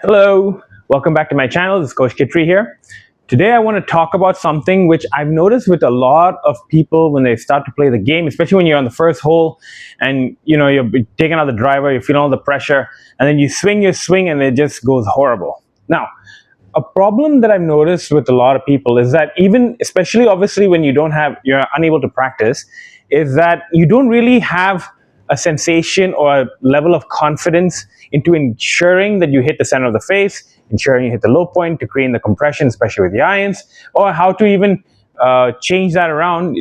Hello, welcome back to my channel. This is Coach Kitri here. Today I want to talk about something which I've noticed with a lot of people when they start to play the game, especially when you're on the first hole and you're taking out the driver, you're feeling all the pressure, and then you swing your swing and it just goes horrible. Now, a problem that I've noticed with a lot of people is that especially obviously when you're unable to practice, is that you don't really have a sensation or a level of confidence into ensuring that you hit the center of the face, ensuring you hit the low point to create the compression, especially with the irons, or how to even change that around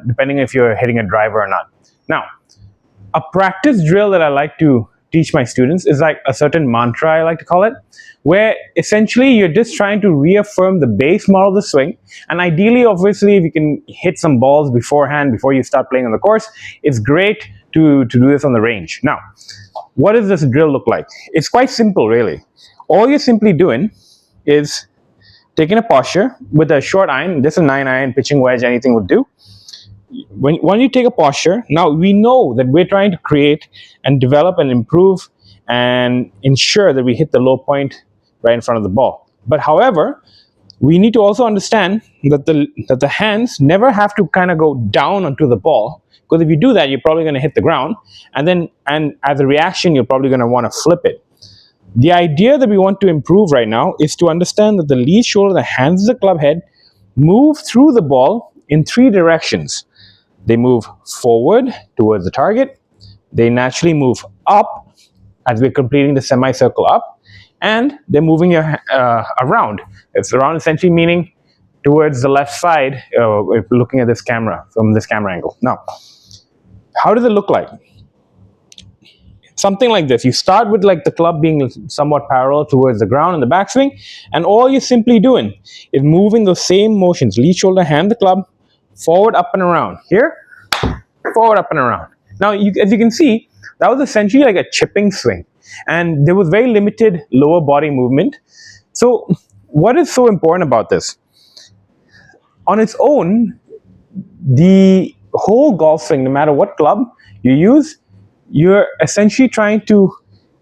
depending if you're hitting a driver or not. Now, a practice drill that I like to teach my students is like a certain mantra, I like to call it, where essentially you're just trying to reaffirm the base model of the swing. And ideally, obviously, if you can hit some balls beforehand, before you start playing on the course, it's great to do this on the range. Now, what does this drill look like? It's quite simple, really. All you're simply doing is taking a posture with a short iron, just a 9-iron, pitching wedge, anything would do. When you take a posture, now we know that we're trying to create and develop and improve and ensure that we hit the low point right in front of the ball. But however, we need to also understand that the hands never have to kind of go down onto the ball, because if you do that, you're probably going to hit the ground, and as a reaction, you're probably going to want to flip it. The idea that we want to improve right now is to understand that the lead shoulder, the hands of the club head, move through the ball in 3 directions. They move forward towards the target, they naturally move up as we're completing the semicircle up, and they're moving around. It's around essentially meaning towards the left side if we're looking at this camera, from this camera angle. Now, how does it look like? Something like this. You start with like the club being somewhat parallel towards the ground in the backswing, and all you're simply doing is moving those same motions, lead shoulder, hand the club, forward, up and around. Here, forward, up and around. Now, as you can see, that was essentially like a chipping swing, and there was very limited lower body movement. So what is so important about this? On its own, the whole golf swing, no matter what club you use, you're essentially trying to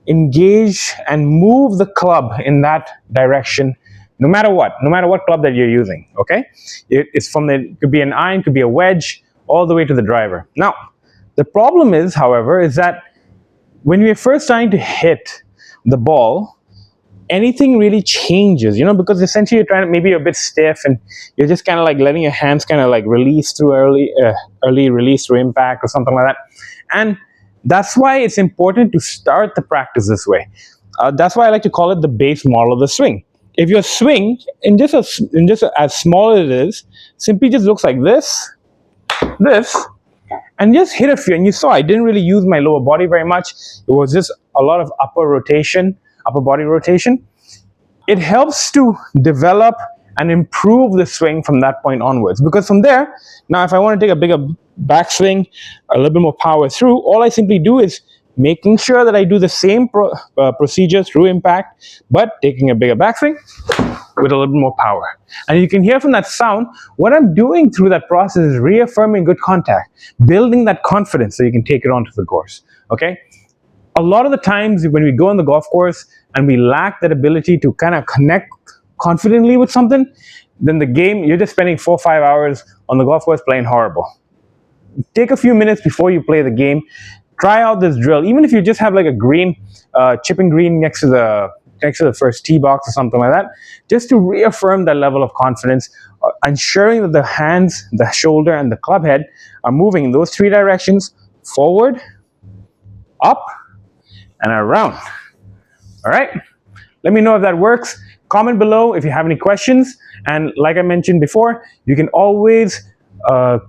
engage and move the club in that direction, no matter what club that you're using. Okay, it could be an iron, could be a wedge, all the way to the driver. Now, the problem is, however, is that when you're first trying to hit the ball, anything really changes, because essentially you're trying to, maybe you're a bit stiff and you're just kind of like letting your hands kind of like release through early release through impact or something like that. And that's why it's important to start the practice this way. That's why I like to call it the base model of the swing. If your swing, in just as small as it is, simply just looks like this, and just hit a few, and you saw I didn't really use my lower body very much. It was just a lot of upper body rotation. It helps to develop and improve the swing from that point onwards, because from there, now if I want to take a bigger backswing, a little bit more power through, all I simply do is making sure that I do the same procedure through impact, but taking a bigger backswing with a little bit more power. And you can hear from that sound, what I'm doing through that process is reaffirming good contact, building that confidence so you can take it onto the course. Okay? A lot of the times when we go on the golf course and we lack that ability to kind of connect confidently with something, then the game, you're just spending 4 or 5 hours on the golf course playing horrible. Take a few minutes before you play the game, try out this drill, even if you just have like a green, chipping green next to the first tee box or something like that, just to reaffirm that level of confidence, ensuring that the hands, the shoulder, and the club head are moving in those 3 directions: forward, up, and around. All right, let me know if that works. Comment below if you have any questions, and like I mentioned before, you can always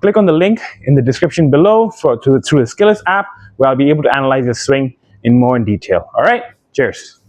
click on the link in the description below through the Skillest app, where I'll be able to analyze your swing in more detail. All right, cheers.